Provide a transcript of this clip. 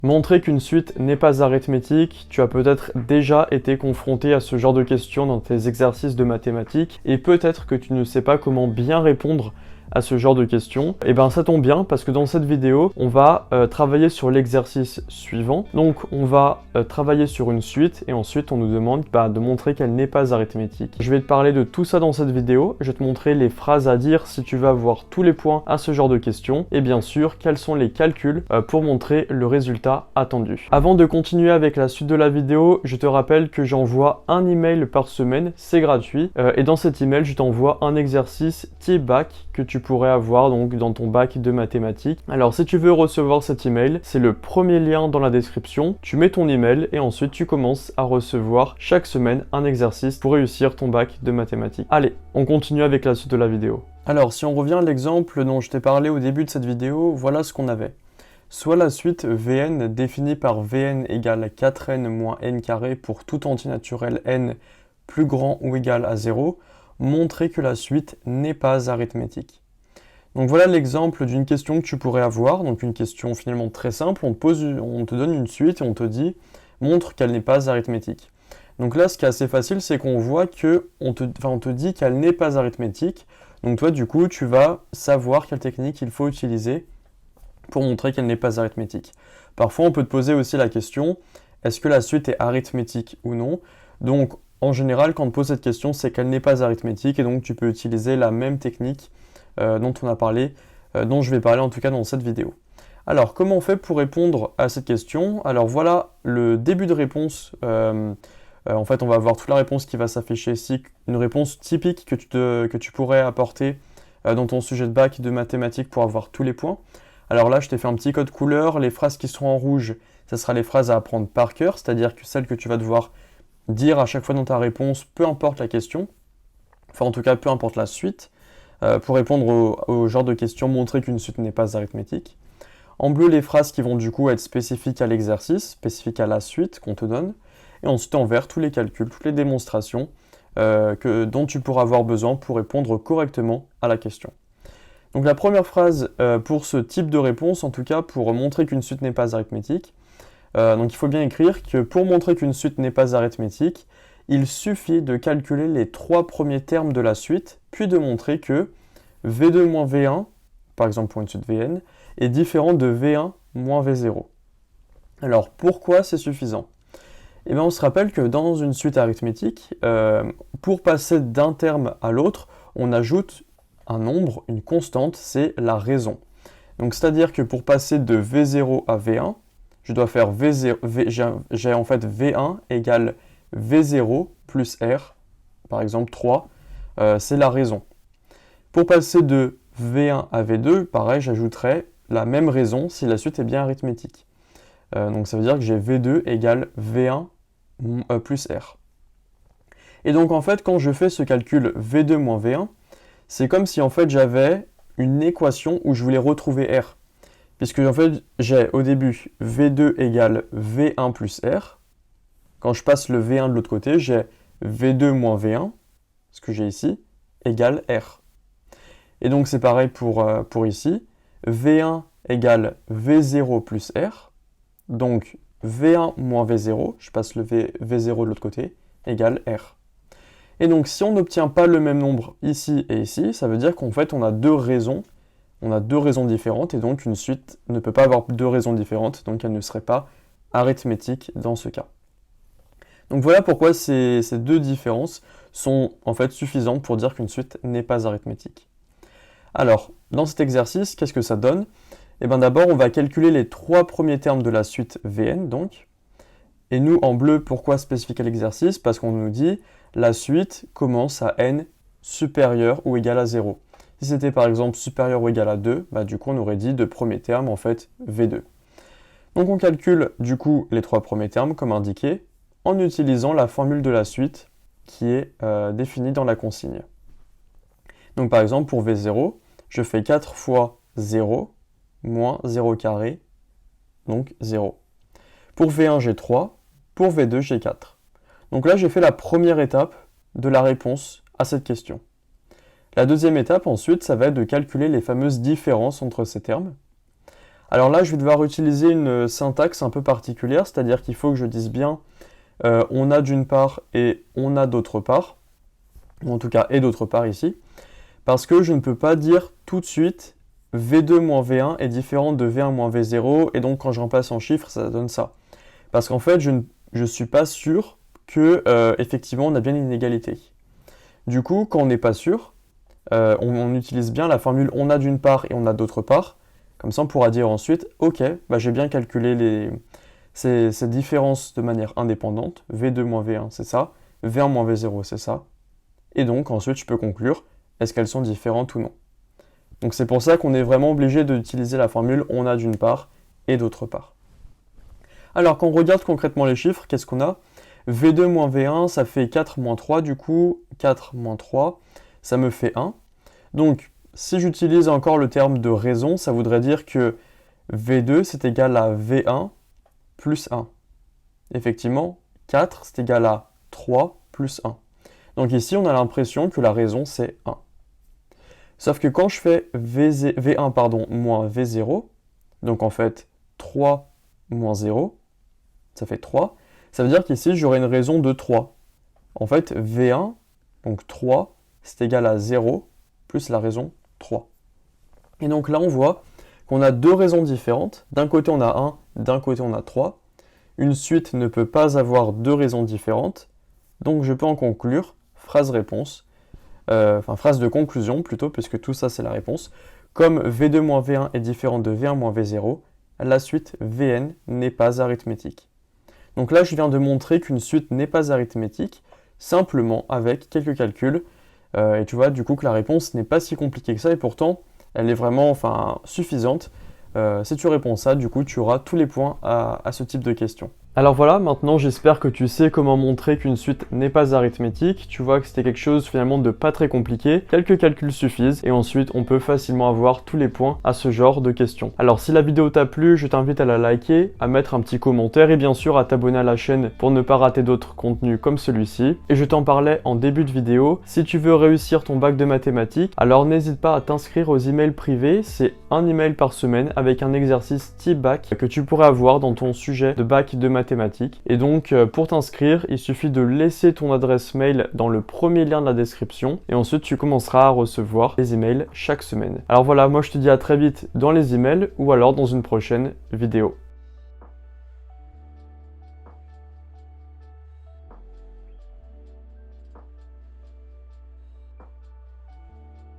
Montrer qu'une suite n'est pas arithmétique, tu as peut-être déjà été confronté à ce genre de questions dans tes exercices de mathématiques et peut-être que tu ne sais pas comment bien répondre à ce genre de questions. Et ben ça tombe bien parce que dans cette vidéo, on va travailler sur l'exercice suivant. Donc on va travailler sur une suite et ensuite on nous demande de montrer qu'elle n'est pas arithmétique. Je vais te parler de tout ça dans cette vidéo. Je vais te montrer les phrases à dire si tu veux avoir tous les points à ce genre de questions et bien sûr quels sont les calculs pour montrer le résultat attendu. Avant de continuer avec la suite de la vidéo, je te rappelle que j'envoie un email par semaine, c'est gratuit et dans cet email je t'envoie un exercice type bac que tu pourrais avoir donc dans ton bac de mathématiques. Alors si tu veux recevoir cet email, c'est le premier lien dans la description. Tu mets ton email et ensuite tu commences à recevoir chaque semaine un exercice pour réussir ton bac de mathématiques. Allez, on continue avec la suite de la vidéo. Alors si on revient à l'exemple dont je t'ai parlé au début de cette vidéo, voilà ce qu'on avait. Soit la suite Vn définie par Vn égale 4n moins n carré pour tout entier naturel n plus grand ou égal à 0, montrer que la suite n'est pas arithmétique. Donc voilà l'exemple d'une question que tu pourrais avoir, donc une question finalement très simple, on te donne une suite et on te dit « montre qu'elle n'est pas arithmétique ». Donc là ce qui est assez facile c'est qu'on voit que on te dit qu'elle n'est pas arithmétique, donc toi du coup tu vas savoir quelle technique il faut utiliser pour montrer qu'elle n'est pas arithmétique. Parfois on peut te poser aussi la question, est-ce que la suite est arithmétique ou non? Donc en général quand on te pose cette question c'est qu'elle n'est pas arithmétique et donc tu peux utiliser la même technique dont on a parlé, dont je vais parler en tout cas dans cette vidéo. Alors comment on fait pour répondre à cette question? Alors voilà le début de réponse, en fait on va avoir toute la réponse qui va s'afficher ici, une réponse typique que tu pourrais apporter dans ton sujet de bac de mathématiques pour avoir tous les points. Alors là je t'ai fait un petit code couleur, les phrases qui seront en rouge, ce sera les phrases à apprendre par cœur, c'est-à-dire que celles que tu vas devoir dire à chaque fois dans ta réponse, peu importe la question, enfin en tout cas peu importe la suite, pour répondre au genre de questions, montrer qu'une suite n'est pas arithmétique. En bleu, les phrases qui vont du coup être spécifiques à l'exercice, spécifiques à la suite qu'on te donne. Et ensuite en vert, tous les calculs, toutes les démonstrations dont tu pourras avoir besoin pour répondre correctement à la question. Donc la première phrase pour ce type de réponse, en tout cas pour montrer qu'une suite n'est pas arithmétique, donc il faut bien écrire que pour montrer qu'une suite n'est pas arithmétique, il suffit de calculer les 3 premiers termes de la suite, puis de montrer que V2 moins V1, par exemple pour une suite Vn, est différent de V1 moins V0. Alors pourquoi c'est suffisant? Eh bien on se rappelle que dans une suite arithmétique, pour passer d'un terme à l'autre, on ajoute un nombre, une constante, c'est la raison. Donc c'est-à-dire que pour passer de V0 à V1, je dois faire j'ai en fait V1 égale V0 plus R, par exemple 3, c'est la raison. Pour passer de V1 à V2, pareil, j'ajouterai la même raison si la suite est bien arithmétique. Donc ça veut dire que j'ai V2 égale V1 plus R. Et donc en fait, quand je fais ce calcul V2 moins V1, c'est comme si en fait j'avais une équation où je voulais retrouver R. Puisque en fait, j'ai au début V2 égale V1 plus R. Quand je passe le V1 de l'autre côté, j'ai V2 moins V1, ce que j'ai ici, égale R. Et donc c'est pareil pour ici. V1 égale V0 plus R. Donc V1 moins V0, je passe le V0 de l'autre côté, égale R. Et donc si on n'obtient pas le même nombre ici et ici, ça veut dire qu'en fait on a deux raisons différentes, et donc une suite ne peut pas avoir deux raisons différentes, donc elle ne serait pas arithmétique dans ce cas. Donc voilà pourquoi ces deux différences sont en fait suffisantes pour dire qu'une suite n'est pas arithmétique. Alors, dans cet exercice, qu'est-ce que ça donne? Eh bien d'abord, on va calculer les 3 premiers termes de la suite Vn, donc. Et nous, en bleu, pourquoi spécifique à l'exercice? Parce qu'on nous dit, la suite commence à n supérieur ou égal à 0. Si c'était par exemple supérieur ou égal à 2, du coup on aurait dit de premier terme en fait V2. Donc on calcule du coup les 3 premiers termes comme indiqué en utilisant la formule de la suite qui est définie dans la consigne. Donc par exemple pour V0, je fais 4 fois 0 moins 0 carré, donc 0. Pour V1 j'ai 3, pour V2 j'ai 4. Donc là j'ai fait la première étape de la réponse à cette question. La deuxième étape ensuite, ça va être de calculer les fameuses différences entre ces termes. Alors là, je vais devoir utiliser une syntaxe un peu particulière, c'est-à-dire qu'il faut que je dise bien on a d'une part et on a d'autre part, ou en tout cas et d'autre part ici, parce que je ne peux pas dire tout de suite V2 moins V1 est différent de V1 moins V0, et donc quand je remplace en chiffres, ça donne ça. Parce qu'en fait, je ne suis pas sûr que effectivement on a bien une inégalité. Du coup, quand on n'est pas sûr, on utilise bien la formule on a d'une part et on a d'autre part. Comme ça, on pourra dire ensuite, ok, bah, j'ai bien calculé ces différences de manière indépendante. V2 moins V1, c'est ça. V1 moins V0, c'est ça. Et donc, ensuite, je peux conclure, est-ce qu'elles sont différentes ou non. Donc, c'est pour ça qu'on est vraiment obligé d'utiliser la formule on a d'une part et d'autre part. Alors, quand on regarde concrètement les chiffres, qu'est-ce qu'on a? V2 moins V1, ça fait 4 moins 3, du coup, 4 moins 3, ça me fait 1. Donc, si j'utilise encore le terme de raison, ça voudrait dire que V2, c'est égal à V1 plus 1. Effectivement, 4, c'est égal à 3 plus 1. Donc ici, on a l'impression que la raison, c'est 1. Sauf que quand je fais V1 moins V0, donc en fait 3 moins 0, ça fait 3, ça veut dire qu'ici, j'aurai une raison de 3. En fait, V1, donc 3, c'est égal à 0 plus la raison 3. Et donc là, on voit qu'on a deux raisons différentes. D'un côté, on a 1, d'un côté, on a 3. Une suite ne peut pas avoir deux raisons différentes. Donc, je peux en conclure, phrase-réponse, phrase de conclusion plutôt, puisque tout ça, c'est la réponse. Comme V2 moins V1 est différent de V1 moins V0, la suite Vn n'est pas arithmétique. Donc là, je viens de montrer qu'une suite n'est pas arithmétique, simplement avec quelques calculs. Et tu vois, du coup, que la réponse n'est pas si compliquée que ça, et pourtant, elle est vraiment suffisante. Si tu réponds ça, du coup, tu auras tous les points à ce type de question. Alors voilà, maintenant j'espère que tu sais comment montrer qu'une suite n'est pas arithmétique. Tu vois que c'était quelque chose finalement de pas très compliqué. Quelques calculs suffisent et ensuite on peut facilement avoir tous les points à ce genre de questions. Alors si la vidéo t'a plu, je t'invite à la liker, à mettre un petit commentaire et bien sûr à t'abonner à la chaîne pour ne pas rater d'autres contenus comme celui-ci. Et je t'en parlais en début de vidéo, si tu veux réussir ton bac de mathématiques, alors n'hésite pas à t'inscrire aux emails privés. C'est un email par semaine avec un exercice type bac que tu pourrais avoir dans ton sujet de bac de mathématiques. Et donc pour t'inscrire, il suffit de laisser ton adresse mail dans le premier lien de la description et ensuite tu commenceras à recevoir les emails chaque semaine. Alors voilà, moi je te dis à très vite dans les emails ou alors dans une prochaine vidéo.